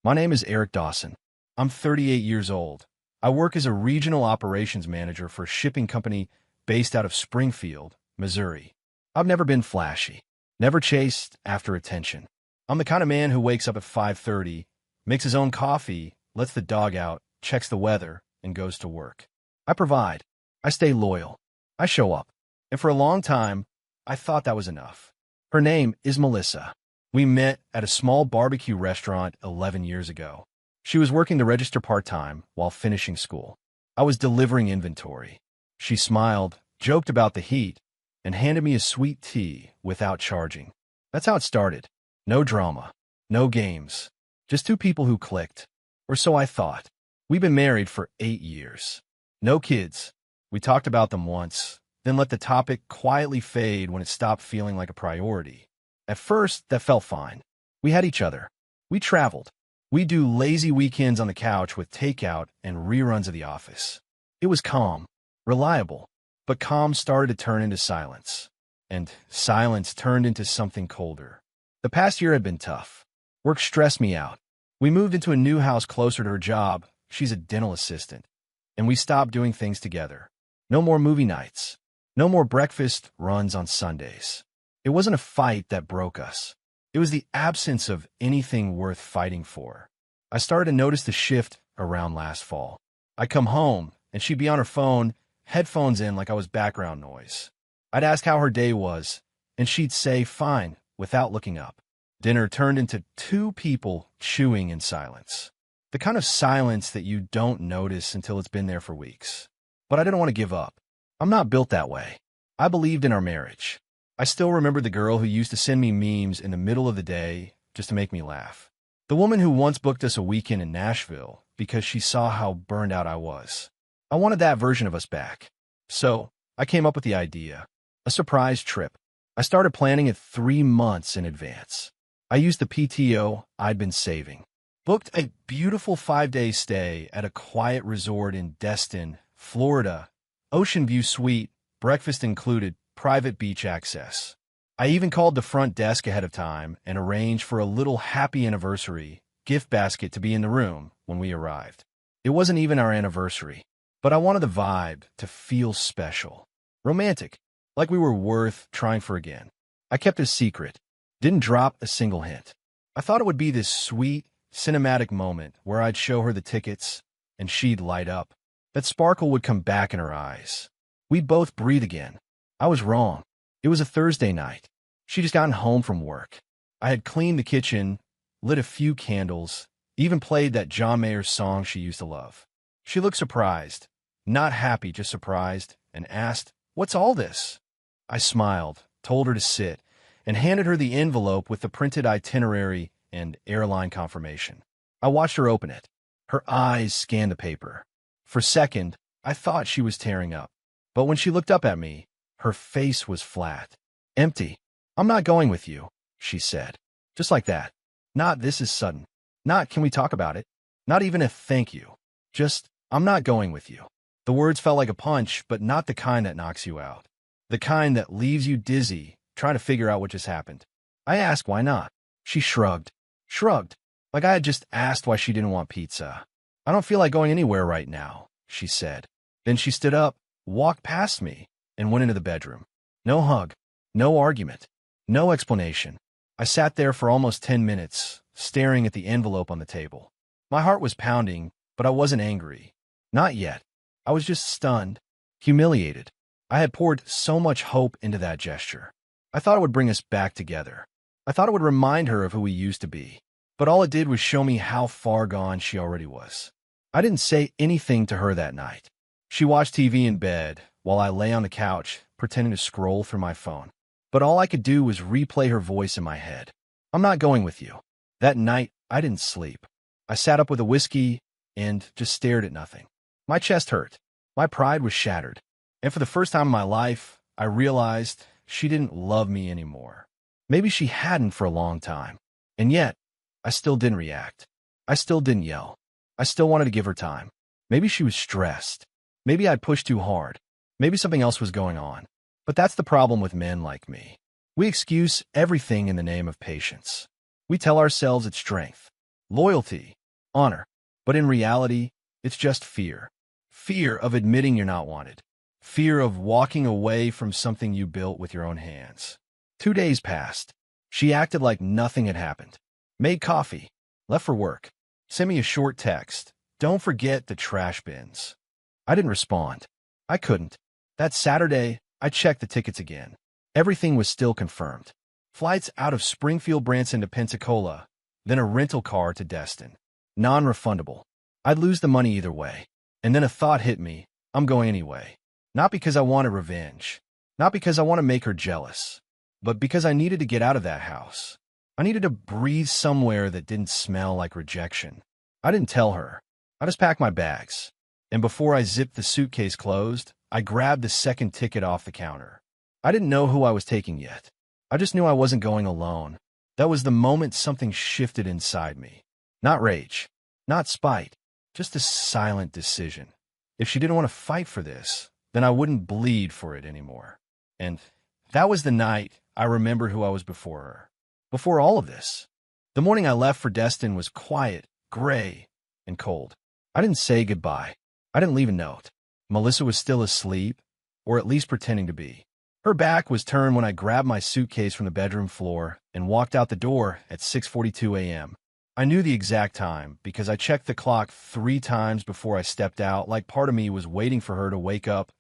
My name is Eric Dawson. I'm 38 years old. I work as a regional operations manager for a shipping company based out of Springfield, Missouri. I've never been flashy, never chased after attention. I'm the kind of man who wakes up at 5:30, makes his own coffee, lets the dog out, checks the weather, and goes to work. I provide. I stay loyal. I show up. And for a long time, I thought that was enough. Her name is Melissa. We met at a small barbecue restaurant 11 years ago. She was working to register part-time while finishing school. I was delivering inventory. She smiled, joked about the heat, and handed me a sweet tea without charging. That's how it started. No drama, no games, just two people who clicked. Or so I thought. We've been married for 8 years. No kids. We talked about them once, then let the topic quietly fade when it stopped feeling like a priority. At first, that felt fine. We had each other. We traveled. We do lazy weekends on the couch with takeout and reruns of The Office. It was calm, reliable, but calm started to turn into silence. And silence turned into something colder. The past year had been tough. Work stressed me out. We moved into a new house closer to her job. She's a dental assistant. And we stopped doing things together. No more movie nights. No more breakfast runs on Sundays. It wasn't a fight that broke us. It was the absence of anything worth fighting for. I started to notice the shift around last fall. I'd come home, and she'd be on her phone, headphones in like I was background noise. I'd ask how her day was, and she'd say, fine, without looking up. Dinner turned into two people chewing in silence. The kind of silence that you don't notice until it's been there for weeks. But I didn't want to give up. I'm not built that way. I believed in our marriage. I still remember the girl who used to send me memes in the middle of the day just to make me laugh. The woman who once booked us a weekend in Nashville because she saw how burned out I was. I wanted that version of us back. So I came up with the idea. A surprise trip. I started planning it 3 months in advance. I used the PTO I'd been saving. Booked a beautiful 5-day stay at a quiet resort in Destin, Florida. Ocean view suite, breakfast included, private beach access. I even called the front desk ahead of time and arranged for a little happy anniversary gift basket to be in the room when we arrived. It wasn't even our anniversary, but I wanted the vibe to feel special. Romantic, like we were worth trying for again. I kept it a secret, didn't drop a single hint. I thought it would be this sweet, cinematic moment where I'd show her the tickets and she'd light up. That sparkle would come back in her eyes. We'd both breathe again. I was wrong. It was a Thursday night. She'd just gotten home from work. I had cleaned the kitchen, lit a few candles, even played that John Mayer song she used to love. She looked surprised, not happy, just surprised, and asked, "What's all this?" I smiled, told her to sit, and handed her the envelope with the printed itinerary and airline confirmation. I watched her open it. Her eyes scanned the paper. For a second, I thought she was tearing up. But when she looked up at me, her face was flat. Empty. "I'm not going with you," she said. Just like that. Not "this is sudden." Not "can we talk about it?" Not even a "thank you." Just "I'm not going with you." The words felt like a punch, but not the kind that knocks you out. The kind that leaves you dizzy, trying to figure out what just happened. I asked why not. She shrugged. Shrugged. Like I had just asked why she didn't want pizza. "I don't feel like going anywhere right now," she said. Then she stood up, walked past me, and went into the bedroom. No hug, no argument, no explanation. I sat there for almost 10 minutes, staring at the envelope on the table. My heart was pounding, but I wasn't angry. Not yet. I was just stunned, humiliated. I had poured so much hope into that gesture. I thought it would bring us back together. I thought it would remind her of who we used to be. But all it did was show me how far gone she already was. I didn't say anything to her that night. She watched TV in bed while I lay on the couch, pretending to scroll through my phone. But all I could do was replay her voice in my head. "I'm not going with you." That night, I didn't sleep. I sat up with a whiskey and just stared at nothing. My chest hurt. My pride was shattered. And for the first time in my life, I realized she didn't love me anymore. Maybe she hadn't for a long time. And yet, I still didn't react. I still didn't yell. I still wanted to give her time. Maybe she was stressed. Maybe I'd pushed too hard. Maybe something else was going on. But that's the problem with men like me. We excuse everything in the name of patience. We tell ourselves it's strength. loyalty, honor. But in reality, it's just fear. Fear of admitting you're not wanted. Fear of walking away from something you built with your own hands. 2 days passed. She acted like nothing had happened. Made coffee. Left for work. Sent me a short text. Don't forget the trash bins. I didn't respond. I couldn't. That Saturday, I checked the tickets again. Everything was still confirmed. Flights out of Springfield Branson to Pensacola, then a rental car to Destin. Non-refundable. I'd lose the money either way. And then a thought hit me. I'm going anyway. Not because I wanted revenge. Not because I want to make her jealous. But because I needed to get out of that house. I needed to breathe somewhere that didn't smell like rejection. I didn't tell her. I just packed my bags. And before I zipped the suitcase closed, I grabbed the second ticket off the counter. I didn't know who I was taking yet. I just knew I wasn't going alone. That was the moment something shifted inside me. Not rage. Not spite. Just a silent decision. If she didn't want to fight for this, then I wouldn't bleed for it anymore. And that was the night I remembered who I was before her. Before all of this. The morning I left for Destin was quiet, gray, and cold. I didn't say goodbye. I didn't leave a note. Melissa was still asleep, or at least pretending to be. Her back was turned when I grabbed my suitcase from the bedroom floor and walked out the door at 6:42 a.m. I knew the exact time because I checked the clock 3 times before I stepped out, like part of me was waiting for her to wake up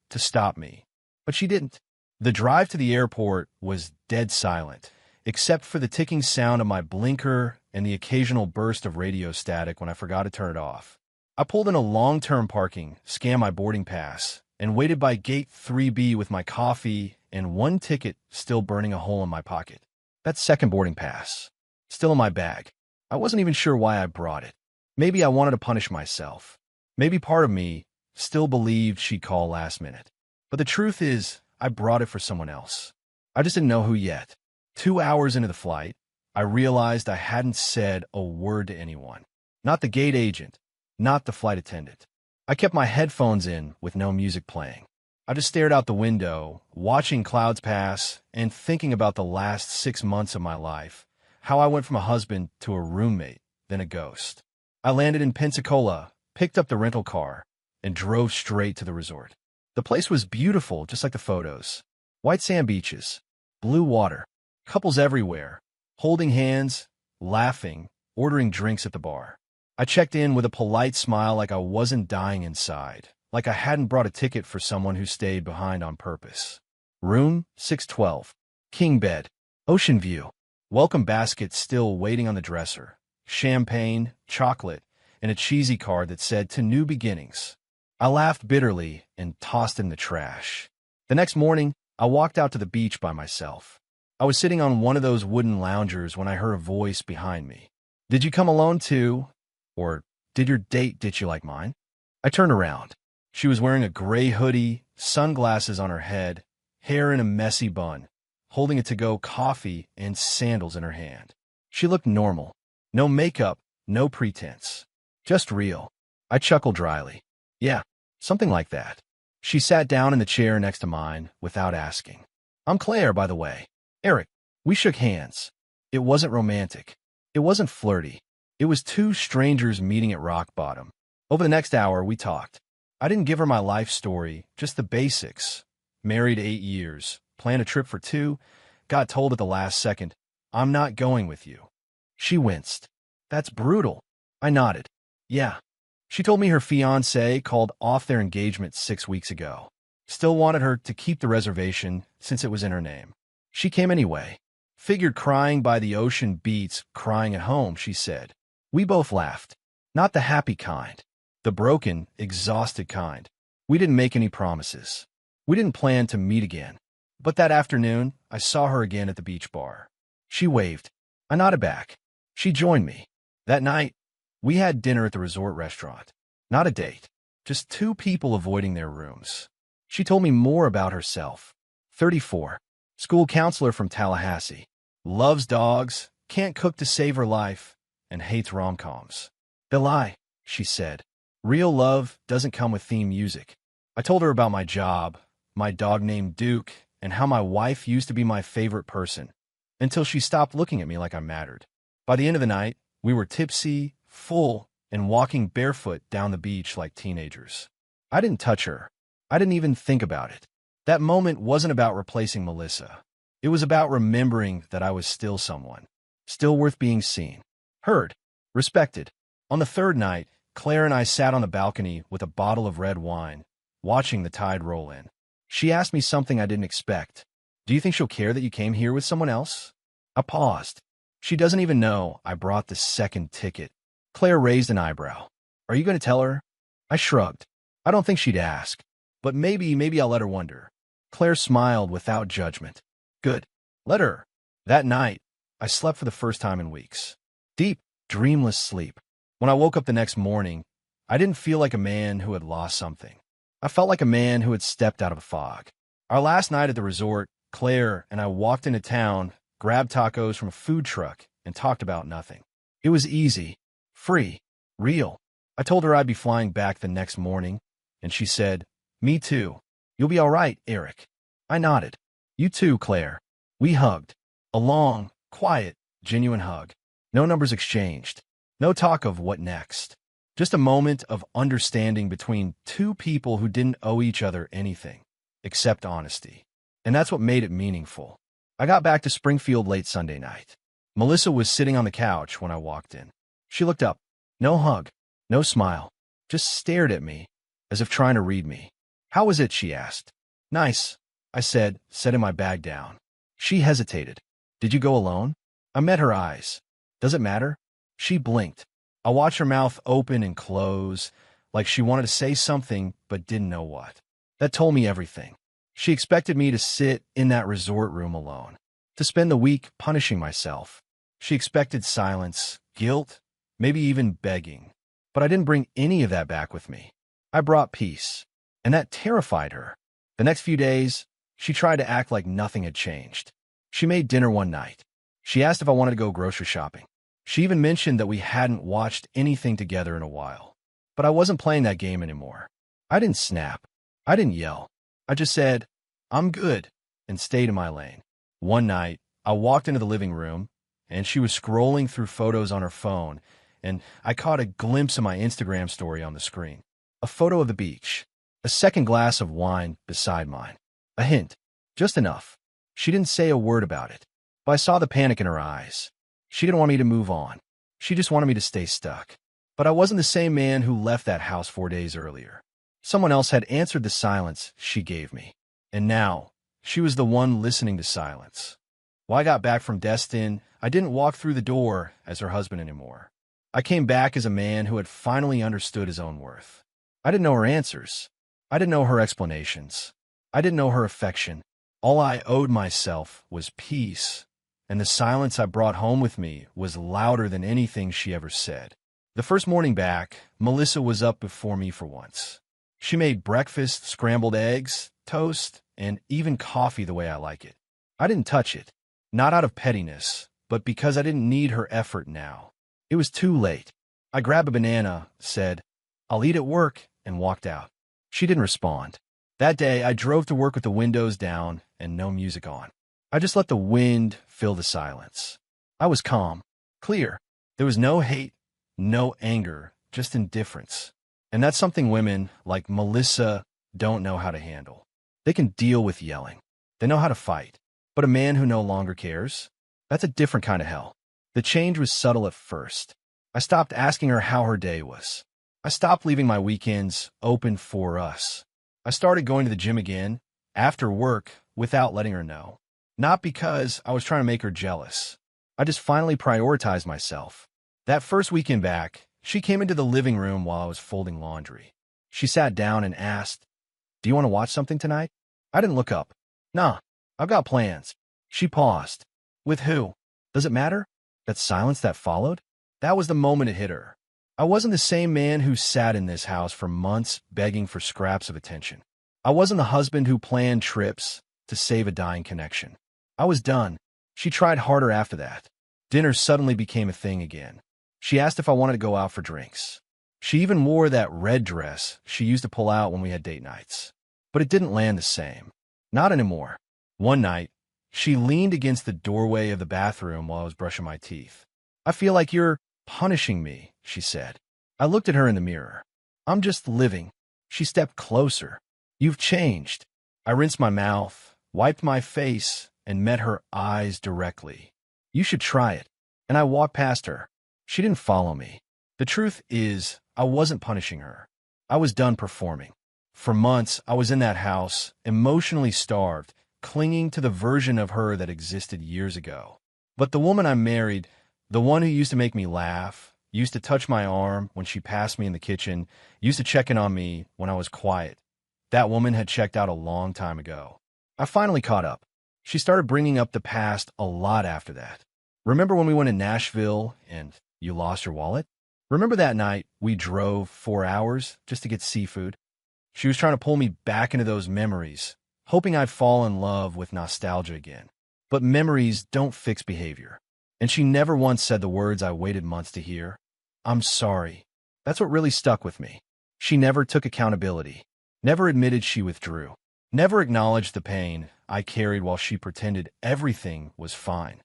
to stop me. But she didn't. The drive to the airport was dead silent, except for the ticking sound of my blinker and the occasional burst of radio static when I forgot to turn it off. I pulled in a long-term parking, scanned my boarding pass, and waited by gate 3B with my coffee and one ticket still burning a hole in my pocket. That second boarding pass, still in my bag. I wasn't even sure why I brought it. Maybe I wanted to punish myself. Maybe part of me still believed she'd call last minute. But the truth is, I brought it for someone else. I just didn't know who yet. 2 hours into the flight, I realized I hadn't said a word to anyone. Not the gate agent, not the flight attendant. I kept my headphones in with no music playing. I just stared out the window, watching clouds pass and thinking about the last 6 months of my life, how I went from a husband to a roommate, then a ghost. I landed in Pensacola, picked up the rental car, and drove straight to the resort. The place was beautiful, just like the photos. White sand beaches, blue water, couples everywhere, holding hands, laughing, ordering drinks at the bar. I checked in with a polite smile like I wasn't dying inside, like I hadn't brought a ticket for someone who stayed behind on purpose. Room 612. King bed. Ocean view. Welcome basket still waiting on the dresser. Champagne, chocolate, and a cheesy card that said, "To new beginnings." I laughed bitterly and tossed in the trash. The next morning, I walked out to the beach by myself. I was sitting on one of those wooden loungers when I heard a voice behind me. "Did you come alone too? Or did your date ditch you like mine?" I turned around. She was wearing a gray hoodie, sunglasses on her head, hair in a messy bun, holding a to-go coffee and sandals in her hand. She looked normal. No makeup, no pretense. Just real. I chuckled dryly. "Yeah, something like that." She sat down in the chair next to mine without asking. "I'm Claire, by the way. Eric." We shook hands. It wasn't romantic. It wasn't flirty. It was 2 strangers meeting at rock bottom. Over the next hour, we talked. I didn't give her my life story, just the basics. Married 8 years, planned a trip for 2, got told at the last second, "I'm not going with you." She winced. "That's brutal." I nodded. "Yeah." She told me her fiancé called off their engagement 6 weeks ago. Still wanted her to keep the reservation since it was in her name. She came anyway. Figured crying by the ocean beats crying at home, she said. We both laughed. Not the happy kind. The broken, exhausted kind. We didn't make any promises. We didn't plan to meet again. But that afternoon, I saw her again at the beach bar. She waved. I nodded back. She joined me. That night, we had dinner at the resort restaurant. Not a date. Just 2 people avoiding their rooms. She told me more about herself. 34. School counselor from Tallahassee. Loves dogs, can't cook to save her life, and hates rom-coms. They lie, she said. Real love doesn't come with theme music. I told her about my job, my dog named Duke, and how my wife used to be my favorite person, until she stopped looking at me like I mattered. By the end of the night, We were tipsy, full, and walking barefoot down the beach like teenagers. I didn't touch her. I didn't even think about it. That moment wasn't about replacing Melissa. It was about remembering that I was still someone, still worth being seen, heard, respected. On the third night, Claire and I sat on the balcony with a bottle of red wine, watching the tide roll in. She asked me something I didn't expect. Do you think she'll care that you came here with someone else? I paused. She doesn't even know I brought the second ticket. Claire raised an eyebrow. Are you going to tell her? I shrugged. I don't think she'd ask, but maybe I'll let her wonder. Claire smiled without judgment. Good. Let her. That night, I slept for the first time in weeks. Deep, dreamless sleep. When I woke up the next morning, I didn't feel like a man who had lost something. I felt like a man who had stepped out of a fog. Our last night at the resort, Claire and I walked into town, grabbed tacos from a food truck, and talked about nothing. It was easy, free, real. I told her I'd be flying back the next morning, and she said, "Me too. You'll be all right, Eric." I nodded. You too, Claire. We hugged. A long, quiet, genuine hug. No numbers exchanged. No talk of what next. Just a moment of understanding between two people who didn't owe each other anything, except honesty. And that's what made it meaningful. I got back to Springfield late Sunday night. Melissa was sitting on the couch when I walked in. She looked up. No hug, no smile. Just stared at me, as if trying to read me. How was it, she asked. Nice, I said, setting my bag down. She hesitated. Did you go alone? I met her eyes. Does it matter? She blinked. I watched her mouth open and close, like she wanted to say something but didn't know what. That told me everything. She expected me to sit in that resort room alone, to spend the week punishing myself. She expected silence, guilt, maybe even begging. But I didn't bring any of that back with me. I brought peace, and that terrified her. The next few days, she tried to act like nothing had changed. She made dinner one night. She asked if I wanted to go grocery shopping. She even mentioned that we hadn't watched anything together in a while. But I wasn't playing that game anymore. I didn't snap. I didn't yell. I just said, I'm good, and stayed in my lane. One night, I walked into the living room, and she was scrolling through photos on her phone, and I caught a glimpse of my Instagram story on the screen. A photo of the beach. A second glass of wine beside mine. A hint. Just enough. She didn't say a word about it, but I saw the panic in her eyes. She didn't want me to move on. She just wanted me to stay stuck. But I wasn't the same man who left that house 4 days earlier. Someone else had answered the silence she gave me. And now, she was the one listening to silence. When I got back from Destin, I didn't walk through the door as her husband anymore. I came back as a man who had finally understood his own worth. I didn't know her answers. I didn't know her explanations. I didn't know her affection. All I owed myself was peace, and the silence I brought home with me was louder than anything she ever said. The first morning back, Melissa was up before me for once. She made breakfast, scrambled eggs, toast, and even coffee the way I like it. I didn't touch it, not out of pettiness, but because I didn't need her effort now. It was too late. I grabbed a banana, said, I'll eat at work, and walked out. She didn't respond. That day, I drove to work with the windows down and no music on. I just let the wind fill the silence. I was calm, clear. There was no hate, no anger, just indifference. And that's something women like Melissa don't know how to handle. They can deal with yelling. They know how to fight. But a man who no longer cares? That's a different kind of hell. The change was subtle at first. I stopped asking her how her day was. I stopped leaving my weekends open for us. I started going to the gym again, after work, without letting her know. Not because I was trying to make her jealous. I just finally prioritized myself. That first weekend back, she came into the living room while I was folding laundry. She sat down and asked, Do you want to watch something tonight? I didn't look up. Nah, I've got plans. She paused. With who? Does it matter? That silence that followed? That was the moment it hit her. I wasn't the same man who sat in this house for months begging for scraps of attention. I wasn't the husband who planned trips to save a dying connection. I was done. She tried harder after that. Dinner suddenly became a thing again. She asked if I wanted to go out for drinks. She even wore that red dress she used to pull out when we had date nights. But it didn't land the same. Not anymore. One night, she leaned against the doorway of the bathroom while I was brushing my teeth. I feel like you're punishing me, she said. I looked at her in the mirror. I'm just living. She stepped closer. You've changed. I rinsed my mouth, wiped my face, and met her eyes directly. You should try it. And I walked past her. She didn't follow me. The truth is, I wasn't punishing her. I was done performing. For months, I was in that house, emotionally starved, clinging to the version of her that existed years ago. But the woman I married, the one who used to make me laugh, used to touch my arm when she passed me in the kitchen, used to check in on me when I was quiet, that woman had checked out a long time ago. I finally caught up. She started bringing up the past a lot after that. Remember when we went to Nashville and you lost your wallet? Remember that night we drove 4 hours just to get seafood? She was trying to pull me back into those memories, hoping I'd fall in love with nostalgia again. But memories don't fix behavior. And she never once said the words I waited months to hear. I'm sorry. That's what really stuck with me. She never took accountability, never admitted she withdrew, never acknowledged the pain I carried while she pretended everything was fine.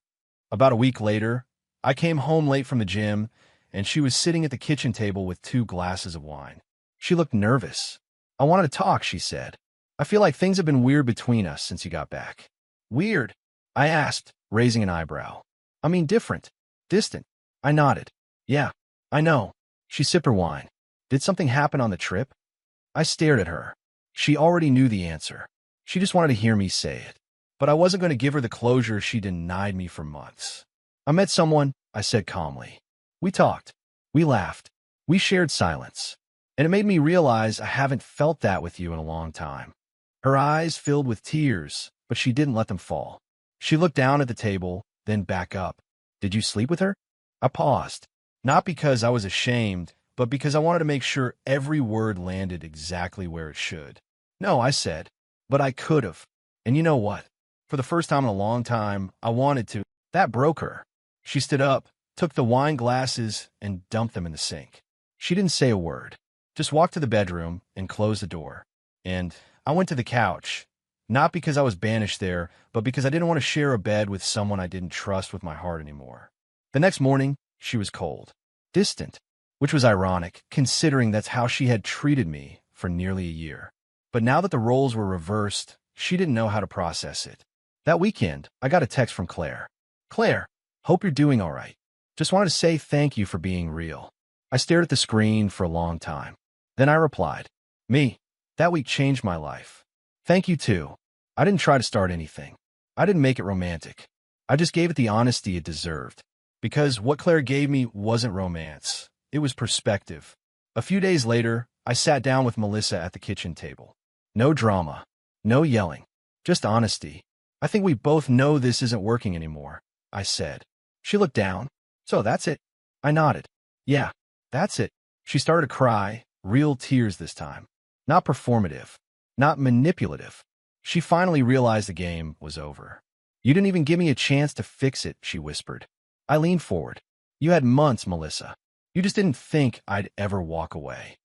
About a week later, I came home late from the gym, and she was sitting at the kitchen table with 2 glasses of wine. She looked nervous. I wanted to talk, she said. I feel like things have been weird between us since you got back. Weird? I asked, raising an eyebrow. I mean different. Distant. I nodded. Yeah, I know. She sipped her wine. Did something happen on the trip? I stared at her. She already knew the answer. She just wanted to hear me say it. But I wasn't going to give her the closure she denied me for months. I met someone, I said calmly. We talked. We laughed. We shared silence. And it made me realize I haven't felt that with you in a long time. Her eyes filled with tears, but she didn't let them fall. She looked down at the table, then back up. Did you sleep with her? I paused. Not because I was ashamed, but because I wanted to make sure every word landed exactly where it should. No, I said, but I could have. And you know what? For the first time in a long time, I wanted to. That broke her. She stood up, took the wine glasses, and dumped them in the sink. She didn't say a word, just walked to the bedroom and closed the door. And I went to the couch, not because I was banished there, but because I didn't want to share a bed with someone I didn't trust with my heart anymore. The next morning, she was cold, distant, which was ironic, considering that's how she had treated me for nearly a year. But now that the roles were reversed, she didn't know how to process it. That weekend, I got a text from Claire. Claire, hope you're doing all right. Just wanted to say thank you for being real. I stared at the screen for a long time. Then I replied, Me, that week changed my life. Thank you too. I didn't try to start anything. I didn't make it romantic. I just gave it the honesty it deserved. Because what Claire gave me wasn't romance. It was perspective. A few days later, I sat down with Melissa at the kitchen table. No drama. No yelling. Just honesty. I think we both know this isn't working anymore, I said. She looked down. So that's it. I nodded. Yeah, that's it. She started to cry, real tears this time. Not performative. Not manipulative. She finally realized the game was over. You didn't even give me a chance to fix it, she whispered. I leaned forward. You had months, Melissa. You just didn't think I'd ever walk away.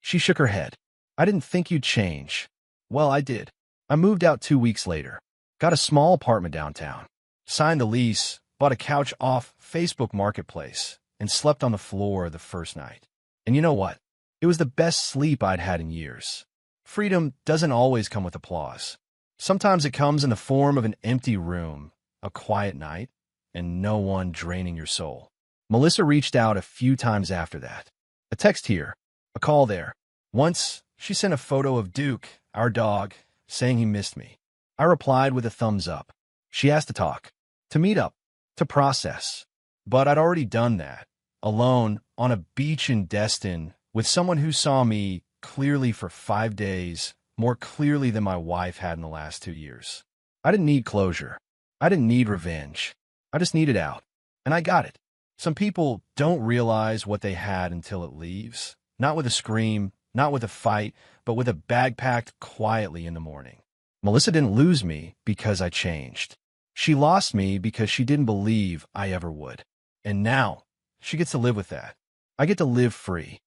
She shook her head. I didn't think you'd change. Well, I did. I moved out 2 weeks later. Got a small apartment downtown. Signed the lease, bought a couch off Facebook Marketplace, and slept on the floor the first night. And you know what? It was the best sleep I'd had in years. Freedom doesn't always come with applause. Sometimes it comes in the form of an empty room, a quiet night, and no one draining your soul. Melissa reached out a few times after that. A text here, a call there. Once, she sent a photo of Duke, our dog, saying he missed me. I replied with a thumbs up. She asked to talk, to meet up, to process. But I'd already done that, alone, on a beach in Destin, with someone who saw me clearly for 5 days, more clearly than my wife had in the last 2 years. I didn't need closure. I didn't need revenge. I just needed out. And I got it. Some people don't realize what they had until it leaves. Not with a scream, not with a fight, but with a bag packed quietly in the morning. Melissa didn't lose me because I changed. She lost me because she didn't believe I ever would. And now, she gets to live with that. I get to live free.